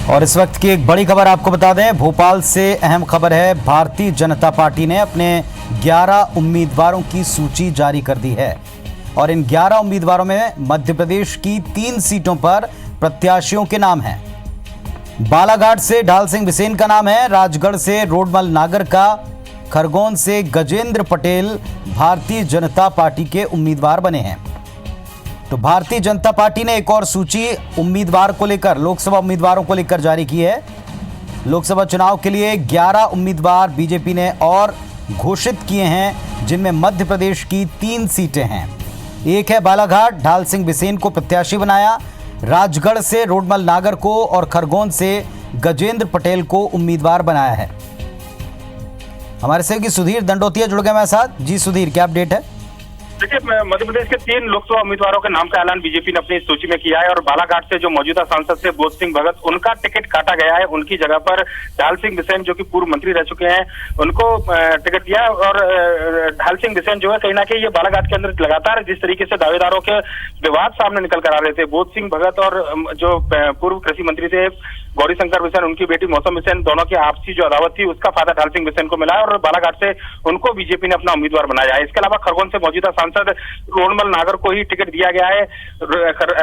और इस वक्त की एक बड़ी खबर आपको बता दें, भोपाल से अहम खबर है। भारतीय जनता पार्टी ने अपने 11 उम्मीदवारों की सूची जारी कर दी है और इन 11 उम्मीदवारों में मध्य प्रदेश की 3 सीटों पर प्रत्याशियों के नाम हैं। बालाघाट से ढाल सिंह बिसेन का नाम है, राजगढ़ से रोडमल नागर का, खरगोन से गजेंद्र पटेल भारतीय जनता पार्टी के उम्मीदवार बने हैं। तो भारतीय जनता पार्टी ने एक और सूची उम्मीदवार को लेकर, लोकसभा उम्मीदवारों को लेकर जारी की है। लोकसभा चुनाव के लिए 11 उम्मीदवार बीजेपी ने और घोषित किए हैं, जिनमें मध्य प्रदेश की 3 सीटें हैं। एक है बालाघाट, ढाल सिंह बिसेन को प्रत्याशी बनाया, राजगढ़ से रोडमल नागर को और खरगोन से गजेंद्र पटेल को उम्मीदवार बनाया है। हमारे सहयोगी सुधीर दंडोतिया जुड़ गए हमारे साथ। जी सुधीर, क्या अपडेट है? देखिए, मध्य प्रदेश के 3 लोकसभा उम्मीदवारों के नाम का ऐलान बीजेपी ने अपनी सूची में किया है और बालाघाट से जो मौजूदा सांसद थे बोध सिंह भगत, उनका टिकट काटा गया है। उनकी जगह पर ढाल सिंह बिसेन, जो कि पूर्व मंत्री रह चुके हैं, उनको टिकट दिया। और ढाल सिंह बिसेन जो है, कहीं ना कहीं ये बालाघाट के अंदर लगातार जिस तरीके से दावेदारों के विवाद सामने निकल कर आ रहे थे, बोध सिंह भगत और जो पूर्व कृषि मंत्री थे गौरी शंकर बिसेन, उनकी बेटी मौसम बिसेन, दोनों की आपसी जो अदावत थी, उसका फायदा ढाल सिंह बिसेन को मिला है और बालाघाट से उनको बीजेपी ने अपना उम्मीदवार बनाया है। इसके अलावा खरगोन से मौजूदा सांसद रोडमल नागर को ही टिकट दिया गया है। अगर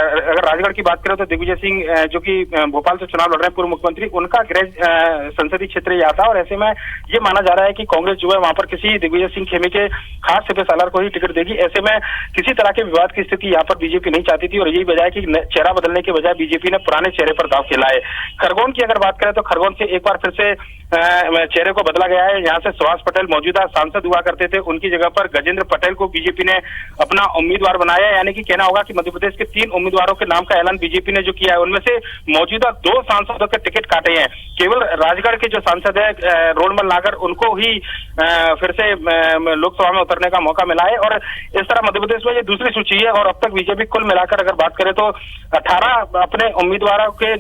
राजगढ़ की बात करें तो दिग्विजय सिंह, जो कि भोपाल से चुनाव लड़ रहे हैं, पूर्व मुख्यमंत्री, उनका गृह संसदीय क्षेत्र यह आता है और ऐसे में ये माना जा रहा है कि कांग्रेस जो है वहां पर किसी दिग्विजय सिंह खेमे के खास सिपे सालार को ही टिकट देगी। ऐसे में किसी तरह के विवाद की स्थिति यहाँ पर बीजेपी नहीं चाहती थी और यही वजह है कि चेहरा बदलने के बजाय बीजेपी ने पुराने चेहरे पर दाव खेला है। खरगोन की अगर बात करें तो खरगोन से एक बार फिर से चेहरे को बदला गया है। यहाँ से सुभाष पटेल मौजूदा सांसद हुआ करते थे, उनकी जगह पर गजेंद्र पटेल को बीजेपी ने अपना उम्मीदवार बनाया है। यानी कि कहना होगा कि मध्य प्रदेश के 3 उम्मीदवारों के नाम का ऐलान बीजेपी ने जो किया है, उनमें से मौजूदा 2 सांसदों के टिकट काटे हैं। केवल राजगढ़ के जो सांसद है रोडमल नागर, उनको ही फिर से लोकसभा में उतरने का मौका मिला है और इस तरह मध्य प्रदेश में ये दूसरी सूची है। और अब तक बीजेपी कुल मिलाकर अगर बात करें तो 18 अपने उम्मीदवारों के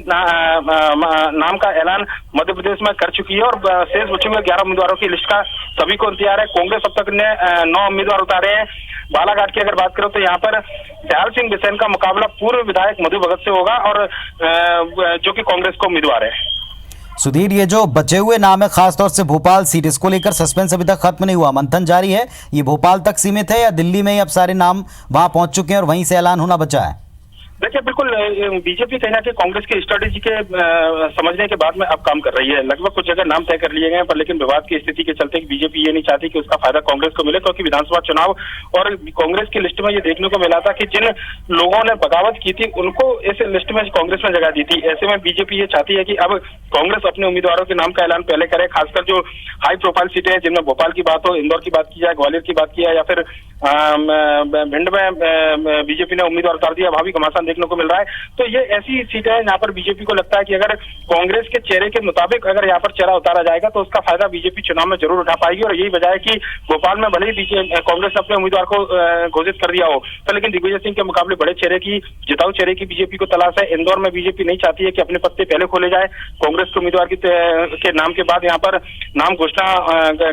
नाम का ऐलान मध्य प्रदेश में कर चुकी है और शेष बचे हुए 11 उम्मीदवारों की लिस्ट का सभी को इंतजार है। कांग्रेस अब तक ने 9 उम्मीदवार उतारे हैं। बालाघाट की अगर बात करें तो यहाँ पर ढाल सिंह बिसेन का मुकाबला पूर्व विधायक मधु भगत से होगा और जो कि कांग्रेस का उम्मीदवार है। सुधीर, ये जो बचे हुए नाम है, खासतौर से भोपाल सीट, इसको लेकर सस्पेंस अभी तक खत्म नहीं हुआ, मंथन जारी है। ये भोपाल तक सीमित है या दिल्ली में ही अब सारे नाम वहां पहुंच चुके हैं और वहीं से ऐलान होना बचा है? देखिए, बिल्कुल बीजेपी कहीं ना कहीं कांग्रेस की स्ट्रेटेजी के समझने के बाद में अब काम कर रही है। लगभग कुछ जगह नाम तय कर लिए गए हैं, पर लेकिन विवाद की स्थिति के चलते बीजेपी ये नहीं चाहती कि उसका फायदा कांग्रेस को मिले, क्योंकि विधानसभा चुनाव और कांग्रेस की लिस्ट में ये देखने को मिला था कि जिन लोगों ने बगावत की थी उनको इस लिस्ट में कांग्रेस ने जगह दी थी। ऐसे में बीजेपी ये चाहती है कि अब कांग्रेस अपने उम्मीदवारों के नाम का ऐलान पहले करे, खासकर जो हाई प्रोफाइल सीटें हैं, जिनमें भोपाल की बात हो, इंदौर की बात की जाए, ग्वालियर की बात की जाए या फिर भिंड में बीजेपी ने उम्मीदवार उतार दिया, वहां भी घमासान देखने को मिल रहा है। तो ये ऐसी सीटें हैं जहां पर बीजेपी को लगता है कि अगर कांग्रेस के चेहरे के मुताबिक अगर यहाँ पर चेहरा उतारा जाएगा तो उसका फायदा बीजेपी चुनाव में जरूर उठा पाएगी। और यही वजह है कि भोपाल में भले ही कांग्रेस ने अपने उम्मीदवार को घोषित कर दिया हो, तो लेकिन दिग्विजय सिंह के मुकाबले बड़े चेहरे की, जिताऊ चेहरे की बीजेपी को तलाश है। इंदौर में बीजेपी नहीं चाहती है कि अपने पत्ते पहले खोले जाए। कांग्रेस के उम्मीदवार के नाम के बाद यहाँ पर नाम घोषणा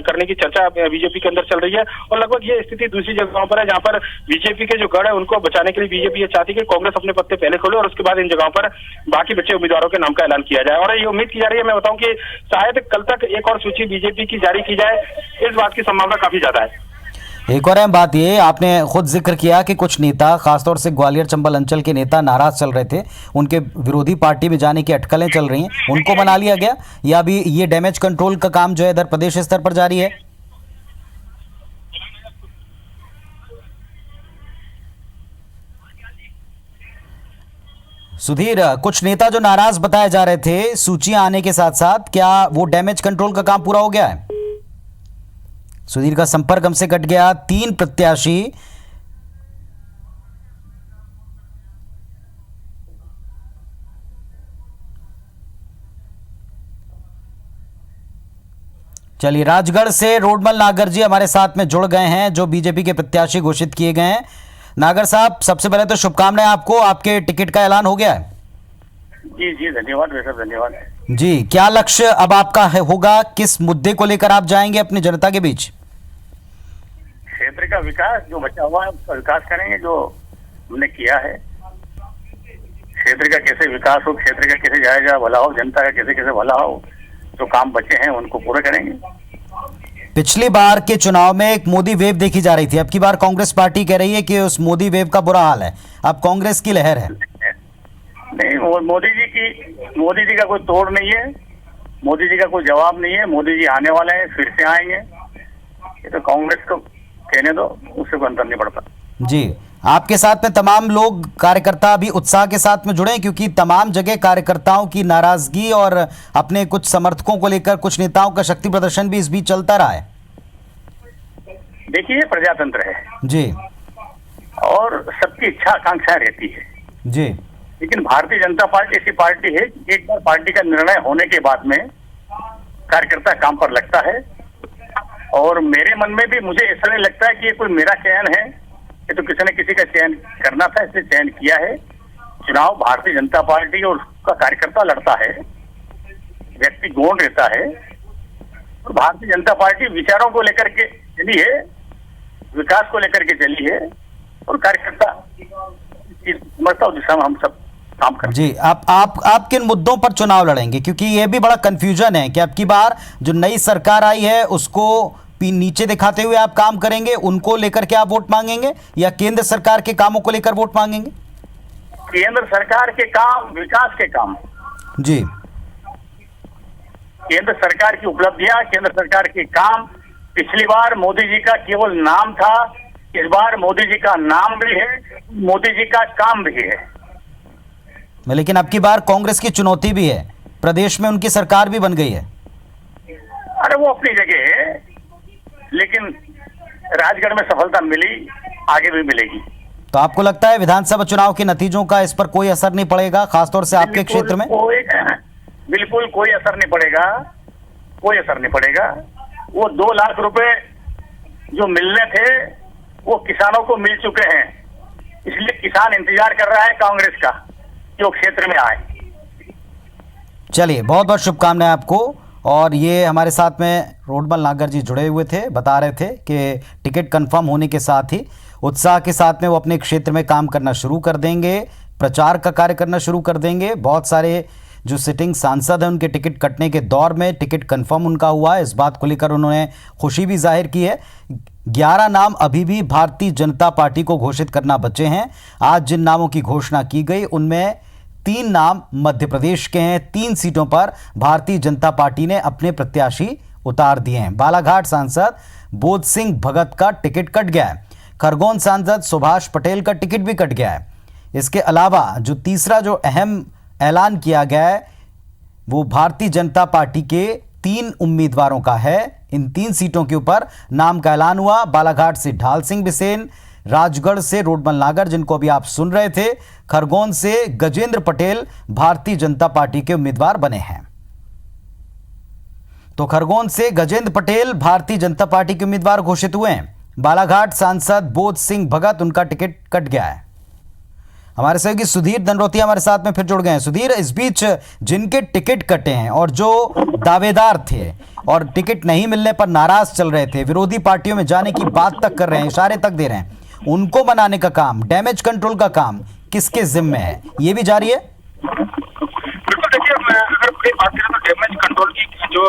करने की चर्चा बीजेपी के अंदर चल रही है और लगभग ये स्थिति दूसरी जगहों पर है, जहां पर बीजेपी के जो गढ़ है उनको बचाने के लिए बीजेपी ये चाहती है कि कांग्रेस अपने पत्ते पहले खोले और उसके बाद इन जगहों पर बाकी बचे उम्मीदवारों के नाम का ऐलान किया जाए। और ये उम्मीद की जा रही है, मैं बताऊं कि शायद कल तक एक और सूची बीजेपी की जारी की जाए, इस बात की संभावना काफी ज्यादा है। एक और अहम बात ये, आपने खुद जिक्र किया कि कुछ नेता, खासतौर से ग्वालियर चंबल अंचल के नेता नाराज चल रहे थे, उनके विरोधी पार्टी में जाने की अटकलें चल रही हैं, उनको बना लिया गया या अभी ये डैमेज कंट्रोल का काम जो है इधर प्रदेश स्तर पर जारी है? सुधीर, कुछ नेता जो नाराज बताए जा रहे थे सूचियां आने के साथ साथ, क्या वो डैमेज कंट्रोल का काम पूरा हो गया है? सुधीर का संपर्क हमसे कट गया। 3 प्रत्याशी चलिए, राजगढ़ से रोडमल नागर जी हमारे साथ में जुड़ गए हैं, जो बीजेपी के प्रत्याशी घोषित किए गए हैं। नागर साहब, सबसे पहले तो शुभकामनाएं आपको, आपके टिकट का ऐलान हो गया है। जी जी, धन्यवाद वैसे, धन्यवाद जी। क्या लक्ष्य अब आपका होगा, किस मुद्दे को लेकर आप जाएंगे अपनी जनता के बीच? क्षेत्र का विकास, जो बचा हुआ है उसका विकास करेंगे, जो हमने किया है। क्षेत्र का कैसे विकास हो, क्षेत्र का कैसे जायजा भला हो, जनता का कैसे कैसे भला हो, जो काम बचे हैं उनको पूरे करेंगे। पिछली बार के चुनाव में एक मोदी वेव देखी जा रही थी, अब की बार कांग्रेस पार्टी कह रही है कि उस मोदी वेव का बुरा हाल है, अब कांग्रेस की लहर है। नहीं, मोदी जी का कोई तोड़ नहीं है, मोदी जी का कोई जवाब नहीं है। मोदी जी आने वाले हैं, फिर से आएंगे। ये तो कांग्रेस को कहने दो, उससे कोई अंतर नहीं पड़ता। जी, आपके साथ में तमाम लोग कार्यकर्ता अभी उत्साह के साथ में जुड़े हैं, क्योंकि तमाम जगह कार्यकर्ताओं की नाराजगी और अपने कुछ समर्थकों को लेकर कुछ नेताओं का शक्ति प्रदर्शन भी इस बीच चलता रहा है। देखिए, प्रजातंत्र है जी और सबकी इच्छा आकांक्षाएं रहती है जी, लेकिन भारतीय जनता पार्टी ऐसी पार्टी है कि एक बार पार्टी का निर्णय होने के बाद में कार्यकर्ता काम पर लगता है। और मेरे मन में भी मुझे ऐसा नहीं लगता है कि ये कोई मेरा चयन है, ये तो किसी ने किसी का चयन करना था, इसलिए चयन किया है। चुनाव भारतीय जनता पार्टी और उसका कार्यकर्ता लड़ता है, व्यक्ति गौण रहता है। और भारतीय जनता पार्टी विचारों को लेकर के चली है, विकास को लेकर के चली है, और कार्यकर्ता की समर्था दिशा में हम सब काम करें। जी, आप किन मुद्दों पर चुनाव लड़ेंगे, क्योंकि ये भी बड़ा कंफ्यूजन है कि अब की बार जो नई सरकार आई है उसको नीचे दिखाते हुए आप काम करेंगे, उनको लेकर के आप वोट मांगेंगे, या केंद्र सरकार के कामों को लेकर वोट मांगेंगे? केंद्र सरकार के काम, विकास के काम। जी, केंद्र सरकार की उपलब्धियां, केंद्र सरकार के काम। पिछली बार मोदी जी का केवल नाम था, इस बार मोदी जी का नाम भी है, मोदी जी का काम भी है। लेकिन अब की बार कांग्रेस की चुनौती भी है, प्रदेश में उनकी सरकार भी बन गई है। अरे वो अपनी जगह है, लेकिन राजगढ़ में सफलता मिली, आगे भी मिलेगी। तो आपको लगता है विधानसभा चुनाव के नतीजों का इस पर कोई असर नहीं पड़ेगा, खासतौर से आपके क्षेत्र में? बिल्कुल कोई असर नहीं पड़ेगा, कोई असर नहीं पड़ेगा। वो 2 लाख रुपए जो मिलने थे वो किसानों को मिल चुके हैं, इसलिए किसान इंतजार कर रहा है कांग्रेस का जो क्षेत्र में आए। चलिए, बहुत बहुत शुभकामनाएं आपको। और ये हमारे साथ में रोडमल नागर जी जुड़े हुए थे, बता रहे थे कि टिकट कंफर्म होने के साथ ही उत्साह के साथ में वो अपने क्षेत्र में काम करना शुरू कर देंगे, प्रचार का कार्य करना शुरू कर देंगे। बहुत सारे जो सिटिंग सांसद हैं उनके टिकट कटने के दौर में टिकट कंफर्म उनका हुआ है, इस बात को लेकर उन्होंने खुशी भी जाहिर की है। 11 नाम अभी भी भारतीय जनता पार्टी को घोषित करना बचे हैं। आज जिन नामों की घोषणा की गई उनमें 3 नाम मध्य प्रदेश के हैं। 3 सीटों पर भारतीय जनता पार्टी ने अपने प्रत्याशी उतार दिए हैं। बालाघाट सांसद बोध सिंह भगत का टिकट कट गया है, खरगोन सांसद सुभाष पटेल का टिकट भी कट गया है। इसके अलावा जो तीसरा जो अहम ऐलान किया गया है वो भारतीय जनता पार्टी के 3 उम्मीदवारों का है। इन 3 सीटों के ऊपर नाम का ऐलान हुआ। बालाघाट से ढाल सिंह बिसेन, राजगढ़ से रोडमल नागर जिनको अभी आप सुन रहे थे, खरगोन से गजेंद्र पटेल भारतीय जनता पार्टी के उम्मीदवार बने हैं। तो खरगोन से गजेंद्र पटेल भारतीय जनता पार्टी के उम्मीदवार घोषित हुए हैं। बालाघाट सांसद बोध सिंह भगत उनका टिकट कट गया है। हमारे सहयोगी सुधीर दनरोतिया हमारे साथ में फिर जुड़ गए हैं। सुधीर, इस बीच जिनके टिकट कटे हैं और जो दावेदार थे और टिकट नहीं मिलने पर नाराज चल रहे थे, विरोधी पार्टियों में जाने की बात तक कर रहे हैं, इशारे तक दे रहे हैं, उनको मनाने का काम, डैमेज कंट्रोल का काम किसके जिम्मे है, ये भी जारी है? बिल्कुल, देखिए अगर पूरी बात करें तो डैमेज कंट्रोल की जो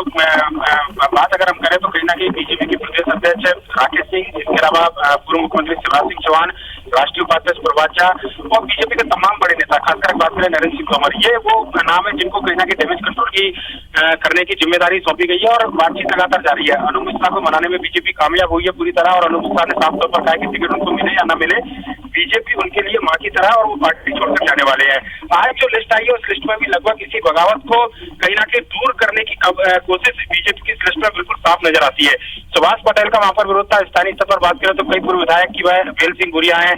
बात अगर हम करें तो कहीं ना कहीं बीजेपी के प्रदेश अध्यक्ष राकेश सिंह, इसके अलावा पूर्व मुख्यमंत्री शिवराज सिंह चौहान, राष्ट्रीय उपाध्यक्ष प्रभात झा और बीजेपी के तमाम बड़े नेता, खासकर बात करें नरेंद्र सिंह तोमर, ये वो नाम है जिनको कहीं ना कहीं डैमेज कंट्रोल की करने की जिम्मेदारी सौंपी गई है और बातचीत लगातार जारी है। अनु मिश्रा को मनाने में बीजेपी कामयाब हुई है पूरी तरह और अनु मिश्रा ने साफ तौर पर कहा कि टिकट उनको मिले या न मिले, बीजेपी उनके लिए मां की तरह और वो पार्टी छोड़कर जाने वाले हैं। आज जो लिस्ट आई है उस लिस्ट में भी लगभग इसी बगावत को कहीं ना कहीं दूर करने की कोशिश बीजेपी की इस लिस्ट में बिल्कुल साफ नजर आती है। सुभाष पटेल का वहां पर विरोध था। स्थानीय स्तर पर बात करें तो कई पूर्व विधायक की वह वेल सिंह गुड़िया है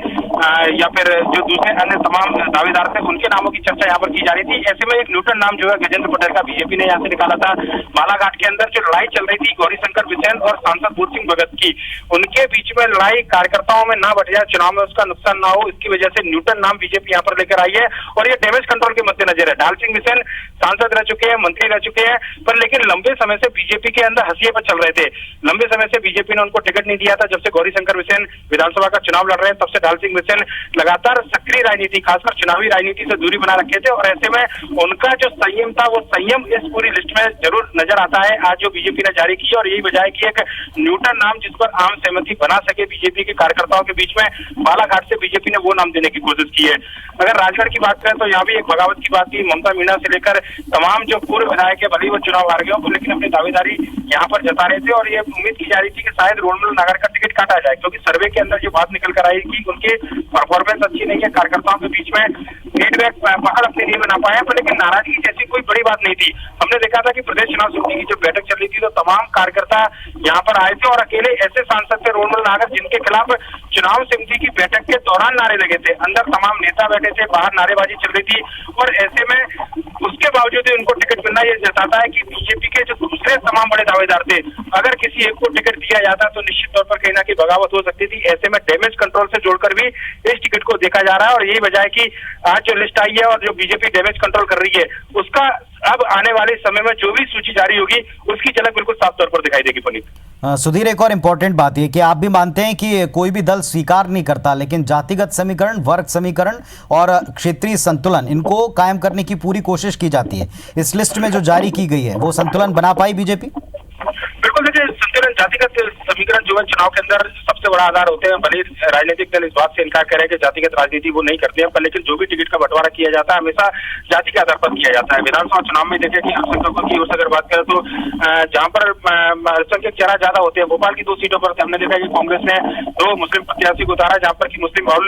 या फिर जो दूसरे अन्य तमाम दावेदार थे उनके नामों की चर्चा यहाँ पर की जा रही थी। ऐसे में एक न्यूटन नाम जो है गजेंद्र पटेल का बीजेपी ने यहाँ से निकाला था। बालाघाट के अंदर जो लड़ाई चल रही थी गौरीशंकर बिसेन और सांसद बोध सिंह भगत की, उनके बीच में लड़ाई कार्यकर्ताओं में ना बढ़ जाए, चुनाव में उसका नुकसान ना हो, इसकी वजह से न्यूटन नाम बीजेपी यहाँ पर लेकर आई है और ये डैमेज कंट्रोल के मद्देनजर है। ढाल सिंह बिसेन सांसद रह चुके हैं, मंत्री रह चुके हैं, पर लेकिन लंबे समय से बीजेपी के अंदर हंसिए पर चल रहे थे। लंबे समय से बीजेपी ने उनको टिकट नहीं दिया था। जब से गौरीशंकर बिसेन विधानसभा का चुनाव लड़ रहे हैं तब से ढाल सिंह बिसेन लगातार सक्रिय राजनीति, खासकर चुनावी राजनीति से दूरी बना रखे थे और ऐसे में उनका जो संयम था वो संयम इस पूरी लिस्ट में जरूर नजर आता है आज जो बीजेपी ने जारी की। और यही वजह है कि एक न्यूटन नाम जिस पर आम सहमति बना सके बीजेपी के कार्यकर्ताओं के बीच में, बालाघाट से बीजेपी ने वो नाम देने की कोशिश की है। अगर राजगढ़ की बात करें तो यहाँ भी एक बगावत की बात की। ममता मीणा से लेकर तमाम जो पूर्व विधायक है, भले ही वो चुनाव हार गए हो लेकिन अपनी दावेदारी यहाँ पर जता रहे थे और ये उम्मीद की जा रही थी कि शायद रोडमल नागर का टिकट काटा जाए, क्योंकि सर्वे के अंदर जो बात निकल कर आई कि उनकी परफॉर्मेंस अच्छी नहीं है, कार्यकर्ताओं के बीच में फीडबैक पकड़ अपने लिए बना पाए, पर लेकिन नाराजगी जैसी कोई बड़ी बात नहीं थी। हमने देखा था कि प्रदेश चुनाव समिति की जब बैठक चल रही थी तो तमाम कार्यकर्ता यहाँ पर आए थे और अकेले ऐसे सांसद थे रोडमल नागर जिनके खिलाफ चुनाव समिति की बैठक के दौरान नारे लगे थे। अंदर तमाम नेता बैठे थे, बाहर नारेबाजी चल रही थी और ऐसे में उसके बावजूद भी उनको टिकट मिलना ये जताता है कि बीजेपी के जो दूसरे तमाम बड़े दावेदार थे, अगर किसी एक को टिकट दिया जाता तो निश्चित तौर पर कहीं ना कहीं बगावत हो सकती थी। ऐसे में डैमेज कंट्रोल से जोड़कर भी इस टिकट को देखा जा रहा है और यही वजह है कि आज जो लिस्ट आई है और जो बीजेपी डैमेज कंट्रोल कर रही है उसका अब आने वाले समय में जो भी सूची जारी होगी उसकी झलक बिल्कुल साफ तौर पर दिखाई देगी। पुनीत, सुधीर, एक और इम्पोर्टेंट बात यह कि आप भी मानते हैं कि कोई भी दल स्वीकार नहीं करता, लेकिन जातिगत समीकरण, वर्ग समीकरण और क्षेत्रीय संतुलन इनको कायम करने की पूरी कोशिश की जाती है। इस लिस्ट में जो जारी की गई है वो संतुलन बना पाई बीजेपी? बिल्कुल, देखिए संतुलन, जातिगत समीकरण जो है चुनाव के अंदर सबसे बड़ा आधार होते हैं। भले राजनीतिक दल इस बात से इनकार करे कि जातिगत राजनीति वो नहीं करते हैं, पर लेकिन जो भी टिकट का बंटवारा किया जाता है हमेशा जाति के आधार पर किया जाता है। विधानसभा चुनाव में देखें कि अल्पसंख्यकों की ओर से अगर बात करें तो जहाँ पर अल्पसंख्यक चेहरा ज्यादा होते हैं, भोपाल की 2 सीटों पर हमने देखा कि कांग्रेस ने 2 मुस्लिम प्रत्याशी को उतारा जहाँ पर की मुस्लिम बहुल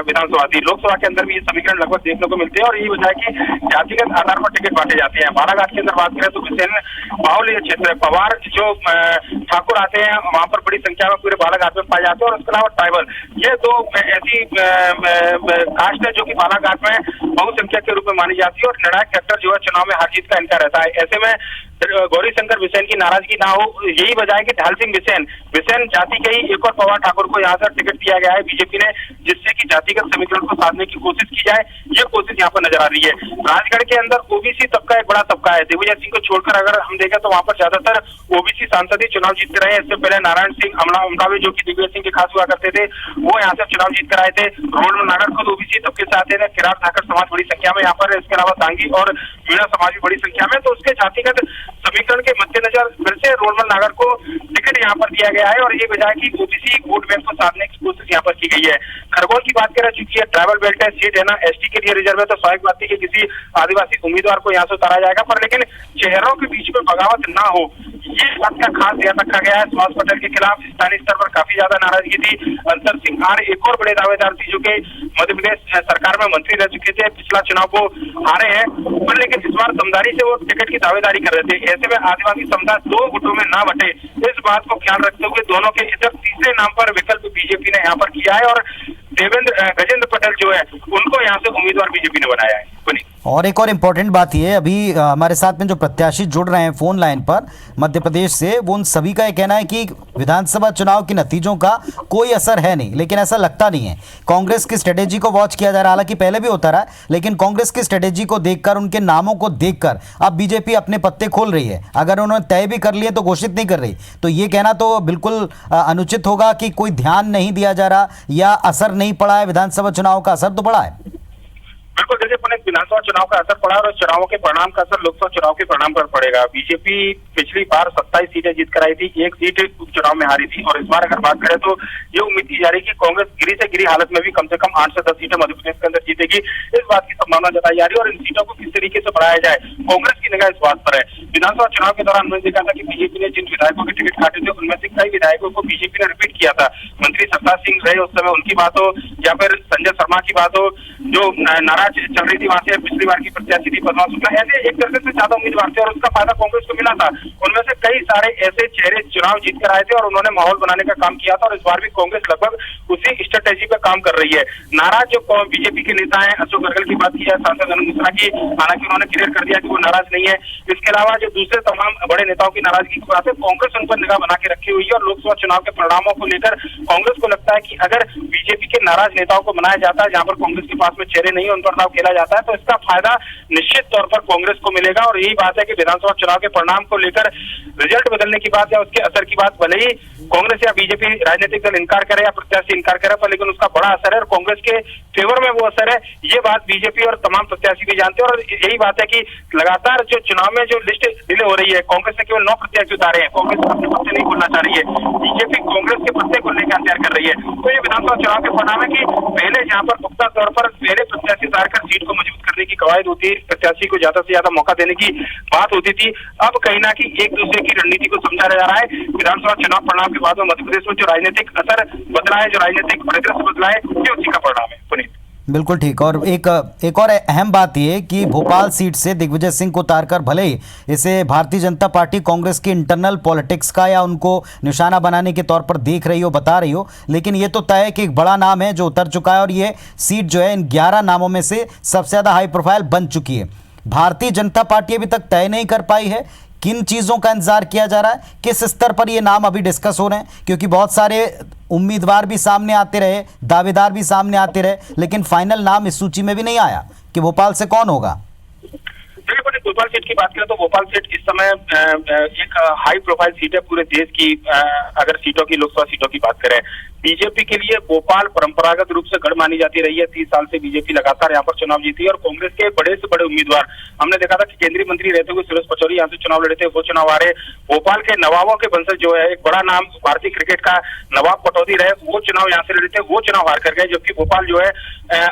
विधानसभा थी। लोकसभा के अंदर भी ये समीकरण लगभग देखने को मिलते हैं और यही वजह है कि जातिगत आधार पर टिकट बांटे जाते हैं। बालाघाट के अंदर बात करें तो बिसेन बाहुल्य क्षेत्र है, पवार जो ठाकुर आते हैं वहां पर बड़ी संख्या में पूरे बालाघाट में पाए जाते हैं और उसके अलावा ट्राइबल, ये 2 ऐसी कास्ट है जो कि बालाघाट में बहुसंख्यक के रूप में मानी जाती है और निर्णायक फैक्टर जो है चुनाव में हार जीत का इनका रहता है। ऐसे में गौरी शंकर बिसेन की नाराजगी ना हो, यही वजह है कि ढाल सिंह बिसेन जाति के ही एक और पवार ठाकुर को यहाँ से टिकट दिया गया है बीजेपी ने, जिससे कि जातिगत समीकरण को साधने की कोशिश की जाए, ये कोशिश यहाँ पर नजर आ रही है। राजगढ़ के अंदर ओबीसी तबका एक बड़ा तबका है। दिग्विजय सिंह को छोड़कर अगर हम देखें तो वहां पर ज्यादातर ओबीसी सांसद ही चुनाव जीतते रहे। इससे पहले नारायण सिंह अमरावी जो कि दिग्विजय सिंह के खास हुआ करते थे, वो यहाँ से चुनाव जीत कर आए थे। रोडमल नागर खुद ओबीसी तबके से आते थे। किरार ठाकर समाज बड़ी संख्या में यहाँ पर, इसके अलावा सांगी और मीणा समाज भी बड़ी संख्या में, तो उसके जातिगत समीकरण के मद्देनजर फिर से रोडमल नागर को टिकट यहाँ पर दिया गया है और ये वजह है कि ओबीसी वोट बैंक को साधने की कोशिश यहाँ पर की गई है। खरगोन की बात करें, चूंकि ये ट्राइबल बेल्ट है, सीट है ना एसटी के लिए रिजर्व है, तो स्वाभाविक बात है कि किसी आदिवासी उम्मीदवार को यहाँ से उतारा जाएगा, पर लेकिन चेहरों के बीच में बगावत ना हो ये बात का खास ध्यान रखा गया है। सुभाष पटेल के खिलाफ स्थानीय स्तर पर काफी ज्यादा नाराजगी थी। अंतर सिंह आर एक और बड़े दावेदार थी जो कि मध्य प्रदेश सरकार में मंत्री रह चुके थे, पिछला चुनाव को हारे हैं, पर लेकिन इस बार दमदारी से वो टिकट की दावेदारी कर रहे थे। ऐसे में आदिवासी समुदाय 2 गुटों में ना बटे, इस बात को ख्याल रखते हुए दोनों के इधर तीसरे नाम पर विकल्प बीजेपी ने यहाँ पर किया है और गजेंद्र पटेल जो है उनको यहाँ से उम्मीदवार बीजेपी ने बनाया है। और एक और इम्पोर्टेंट बात यह है, अभी हमारे साथ में जो प्रत्याशी जुड़ रहे हैं फोन लाइन पर मध्य प्रदेश से, वो उन सभी का ये कहना है कि विधानसभा चुनाव के नतीजों का कोई असर है नहीं, लेकिन ऐसा लगता नहीं है। कांग्रेस की स्ट्रेटेजी को वॉच किया जा रहा है, हालांकि पहले भी होता रहा, लेकिन कांग्रेस की स्ट्रेटेजी को देखकर, उनके नामों को देखकर अब बीजेपी अपने पत्ते खोल रही है। अगर उन्होंने तय भी कर लिए तो घोषित नहीं कर रही, तो ये कहना तो बिल्कुल अनुचित होगा कि कोई ध्यान नहीं दिया जा रहा या असर नहीं पड़ा है। विधानसभा चुनाव का असर तो पड़ा है। बिल्कुल, देखिए पुणे, विधानसभा चुनाव का असर पड़ा और चुनावों के परिणाम का असर लोकसभा चुनाव के परिणाम पर पड़ेगा। बीजेपी पिछली बार 27 सीटें जीत कर आई थी, 1 सीट उपचुनाव में हारी थी और इस बार अगर बात करें तो ये उम्मीद की जा रही है कि कांग्रेस गिरी से गिरी हालत में भी कम से कम 8 से 10 सीटें मध्य प्रदेश के अंदर जीतेगी, इस बात की संभावना जताई जा रही है। और इन सीटों को किस तरीके से बढ़ाया जाए, कांग्रेस की निगाह इस बात पर है। विधानसभा चुनाव के दौरान हमने देखा था कि बीजेपी ने जिन विधायकों के टिकट काटे थे उनमें से कई विधायकों को बीजेपी ने रिपीट किया था। मंत्री सरदार सिंह रहे उस समय, उनकी बात हो या फिर संजय शर्मा की बात हो जो नाराज चल रही थी वहां से, पिछली बार की प्रत्याशी थी पद्मा शुक्ला, ऐसे एक दर्जन से ज्यादा उम्मीदवार थे और उसका फायदा कांग्रेस को मिला था। उनमें से कई सारे ऐसे चेहरे चुनाव जीत कर आए थे और उन्होंने माहौल बनाने का काम किया था और इस बार भी कांग्रेस लगभग उसी स्ट्रेटेजी पे काम कर रही है। नाराज जो बीजेपी के नेता हैं, अशोक गहलोत की बात की है, सांसद अनंत मिश्रा की, हालांकि उन्होंने क्लियर कर दिया कि वो नाराज नहीं है। इसके अलावा जो दूसरे तमाम बड़े नेताओं की नाराजगी की बात है, कांग्रेस उन पर निगाह बना के रखी हुई है और लोकसभा चुनाव के परिणामों को लेकर कांग्रेस को लगता है कि अगर बीजेपी के नाराज नेताओं को बनाया जाता है, जहां पर कांग्रेस के पास में चेहरे नहीं है, उन पर बर्ताव किया जाता है तो इसका फायदा निश्चित तौर पर कांग्रेस को मिलेगा। और यही बात है कि विधानसभा चुनाव के परिणाम को लेकर रिजल्ट बदलने की बात या उसके असर की बात भले ही कांग्रेस या बीजेपी राजनीतिक दल इनकार करे या प्रत्याशी इनकार करे, पर लेकिन उसका बड़ा असर है और कांग्रेस के फेवर में वो असर है। ये बात बीजेपी और तमाम प्रत्याशी भी जानते हैं और यही बात है कि लगातार जो चुनाव में जो लिस्ट डिले हो रही है, कांग्रेस ने केवल 9 प्रत्याशी उतारे हैं। कांग्रेस अपने पत्ते नहीं खोलना चाह रही है, बीजेपी कांग्रेस के पत्ते खोलने का इंतजार कर रही है। तो ये विधानसभा चुनाव के परिणाम है कि पहले जहां पर पुख्ता तौर पर पहले प्रत्याशी उतारकर सीट को मजबूत करने की कवायद होती है, प्रत्याशी को ज्यादा से ज्यादा मौका देने की बात होती थी, अब कहीं ना कहीं एक दूसरे की रणनीति को समझा जा रहा है। विधानसभा चुनाव परिणाम के बाद में मध्य प्रदेश में जो राजनीतिक असर बदला है, जो राजनीतिक परिदृश्य बदला है, ये उसी का परिणाम है। पुनीत, बिल्कुल ठीक। और एक और अहम बात यह कि भोपाल सीट से दिग्विजय सिंह को उतारकर भले ही इसे भारतीय जनता पार्टी कांग्रेस की इंटरनल पॉलिटिक्स का या उनको निशाना बनाने के तौर पर देख रही हो, बता रही हो, लेकिन ये तो तय है कि एक बड़ा नाम है जो उतर चुका है और ये सीट जो है इन 11 नामों में से सबसे ज़्यादा हाई प्रोफाइल बन चुकी है। भारतीय जनता पार्टी अभी तक तय नहीं कर पाई है किन चीज़ों का इंतजार किया जा रहा है, किस स्तर पर ये नाम अभी डिस्कस हो रहे हैं, क्योंकि बहुत सारे उम्मीदवार भी सामने आते रहे, दावेदार भी सामने आते रहे, लेकिन फाइनल नाम इस सूची में भी नहीं आया कि भोपाल से कौन होगा। भोपाल सीट की बात करें तो भोपाल सीट इस समय एक हाई प्रोफाइल सीट है पूरे देश की। अगर सीटों की, लोकसभा सीटों की बात करें, बीजेपी के लिए भोपाल परंपरागत रूप से गढ़ मानी जाती रही है। 30 साल से बीजेपी लगातार यहाँ पर चुनाव जीती है और कांग्रेस के बड़े से बड़े उम्मीदवार हमने देखा था कि केंद्रीय मंत्री रहते हुए सुरेश पचौरी यहाँ से चुनाव लड़े थे, वो चुनाव आ रहे। भोपाल के नवाबों के वंशज जो है, एक बड़ा नाम भारतीय क्रिकेट का नवाब पटौदी रहे, वो चुनाव यहाँ से लड़े थे, वो चुनाव हार कर गए, जबकि भोपाल जो है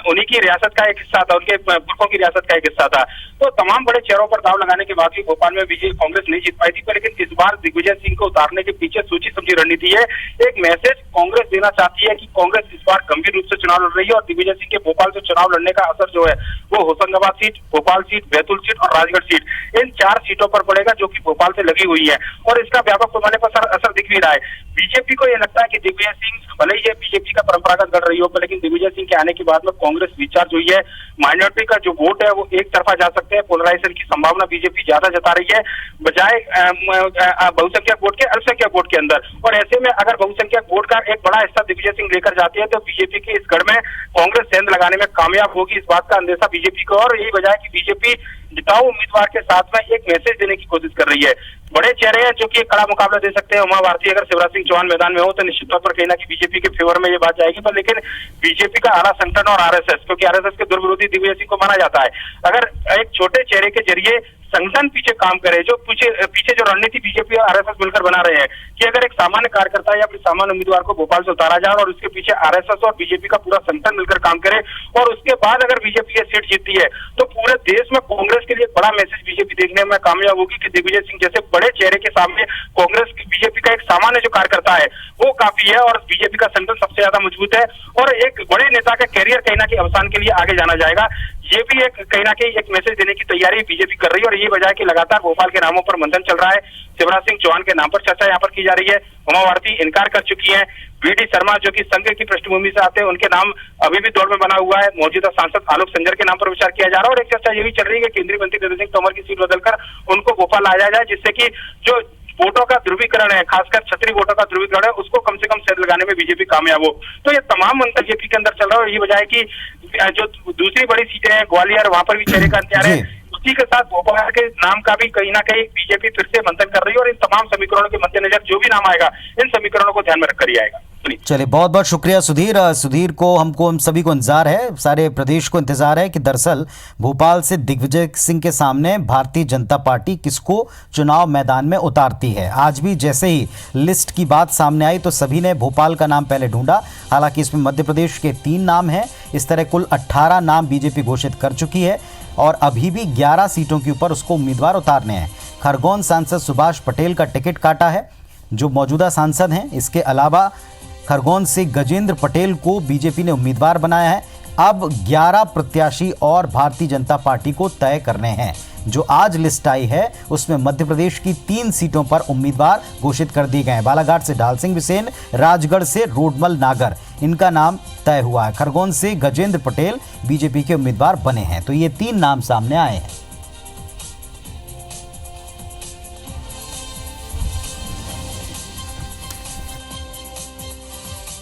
उन्हीं की रियासत का एक हिस्सा था, उनके पुरखों की रियासत का एक हिस्सा था। तो तमाम बड़े चेहरों पर दाव लगाने के बाद भी भोपाल में कांग्रेस नहीं जीत पाई थी, पर लेकिन इस बार दिग्विजय सिंह को उतारने के पीछे सोची समझी रणनीति है। एक मैसेज कांग्रेस देना चाहती है कि कांग्रेस इस बार गंभीर रूप से चुनाव लड़ रही है और दिग्विजय सिंह के भोपाल से चुनाव लड़ने का असर जो है वो Hoshangabad seat, Bhopal seat, Betul seat और राजगढ़ सीट, इन 4 सीटों पर पड़ेगा जो कि भोपाल से लगी हुई है और इसका व्यापक पैमाने पर असर दिख भी रहा है। बीजेपी को यह लगता है कि दिग्विजय सिंह, भले ही ये बीजेपी का परंपरागत गढ़ रही हो, लेकिन दिग्विजय सिंह के आने के बाद में कांग्रेस विचार हुई है, माइनॉरिटी का जो वोट है वो एक तरफा जा सकते हैं, पोलराइजेशन की संभावना बीजेपी ज्यादा जता रही है बजाय बहुसंख्यक वोट के, अल्पसंख्यक वोट के अंदर। और ऐसे में अगर बहुसंख्यक वोट का एक बड़ा हिस्सा दिग्विजय सिंह लेकर जाती है तो बीजेपी के इस गढ़ में कांग्रेस सेंध लगाने में कामयाब होगी, इस बात का अंदेशा बीजेपी को। और यही वजह है कि बीजेपी जिताऊ उम्मीदवार के साथ में एक मैसेज देने की कोशिश कर रही है। बड़े चेहरे हैं जो कि कड़ा मुकाबला दे सकते हैं। उमा भारती, अगर शिवराज सिंह चौहान मैदान में हो तो निश्चित तौर पर कहीं ना कहीं बीजेपी के फेवर में ये बात जाएगी, पर लेकिन बीजेपी का आला संगठन और आरएसएस, क्योंकि आरएसएस के दुर्विरोधी दिग्विजय सिंह को माना जाता है, अगर एक छोटे चेहरे के जरिए संगठन पीछे काम करे, जो पीछे जो रणनीति बीजेपी और आरएसएस मिलकर बना रहे हैं कि अगर एक सामान्य कार्यकर्ता या फिर सामान्य उम्मीदवार को भोपाल से उतारा जाए और उसके पीछे आरएसएस और बीजेपी का पूरा संगठन मिलकर काम करे और उसके बाद अगर बीजेपी ये सीट जीतती है तो पूरे देश में कांग्रेस के लिए बड़ा मैसेज बीजेपी देखने में कामयाब होगी कि दिग्विजय सिंह जैसे बड़े चेहरे के सामने कांग्रेस बीजेपी का एक सामान्य जो कार्यकर्ता है वो काफी है और बीजेपी का संगठन सबसे ज्यादा मजबूत है और एक बड़े नेता का कैरियर कहीं ना कहीं अवसान के लिए आगे जाना जाएगा। ये भी एक कहीं ना कहीं एक मैसेज देने की तैयारी बीजेपी कर रही है और ये वजह है कि लगातार भोपाल के नामों पर मंथन चल रहा है। शिवराज सिंह चौहान के नाम पर चर्चा यहाँ पर की जा रही है, उमा भारती इनकार कर चुकी है, वीडी शर्मा जो कि संघ की पृष्ठभूमि से आते हैं उनके नाम अभी भी दौड़ में बना हुआ है, मौजूदा सांसद आलोक संजर के नाम पर विचार किया जा रहा है और एक चर्चा ये भी चल रही है कि केंद्रीय मंत्री नरेंद्र सिंह तोमर की सीट बदलकर उनको भोपाल लाया जाए, जिससे कि जो वोटों का ध्रुवीकरण है, खासकर क्षत्रिय वोटों का ध्रुवीकरण है, उसको कम से कम सेध लगाने में बीजेपी कामयाब हो। तो ये तमाम मंत्र बीजेपी के अंदर चल रहा है और ये वजह है कि जो दूसरी बड़ी सीटें हैं ग्वालियर, वहां पर भी चेहरे का इंतजार है, उसी के साथ भोपाल के नाम का भी कहीं ना कहीं बीजेपी फिर से मंथन कर रही है और इन तमाम समीकरणों के मद्देनजर जो भी नाम आएगा इन समीकरणों को ध्यान में रखकर ही आएगा। चलिए, बहुत बहुत शुक्रिया सुधीर। सुधीर को हम सभी को इंतजार है, सारे प्रदेश को इंतजार है कि दरअसल भोपाल से दिग्विजय सिंह के सामने भारतीय जनता पार्टी किसको चुनाव मैदान में उतारती है। आज भी जैसे ही लिस्ट की बात सामने आई तो सभी ने भोपाल का नाम पहले ढूंढा, हालांकि इसमें मध्य प्रदेश के 3 नाम हैं। इस तरह कुल 18 नाम बीजेपी घोषित कर चुकी है और अभी भी 11 सीटों के ऊपर उसको उम्मीदवार उतारने हैं। खरगोन सांसद सुभाष पटेल का टिकट काटा है, जो मौजूदा सांसद हैं। इसके अलावा खरगोन से गजेंद्र पटेल को बीजेपी ने उम्मीदवार बनाया है। अब 11 प्रत्याशी और भारतीय जनता पार्टी को तय करने हैं। जो आज लिस्ट आई है उसमें मध्य प्रदेश की 3 सीटों पर उम्मीदवार घोषित कर दिए गए हैं। बालाघाट से ढाल सिंह बिसेन, राजगढ़ से रोडमल नागर, इनका नाम तय हुआ है। खरगोन से गजेंद्र पटेल बीजेपी के उम्मीदवार बने हैं। तो ये 3 नाम सामने आए हैं।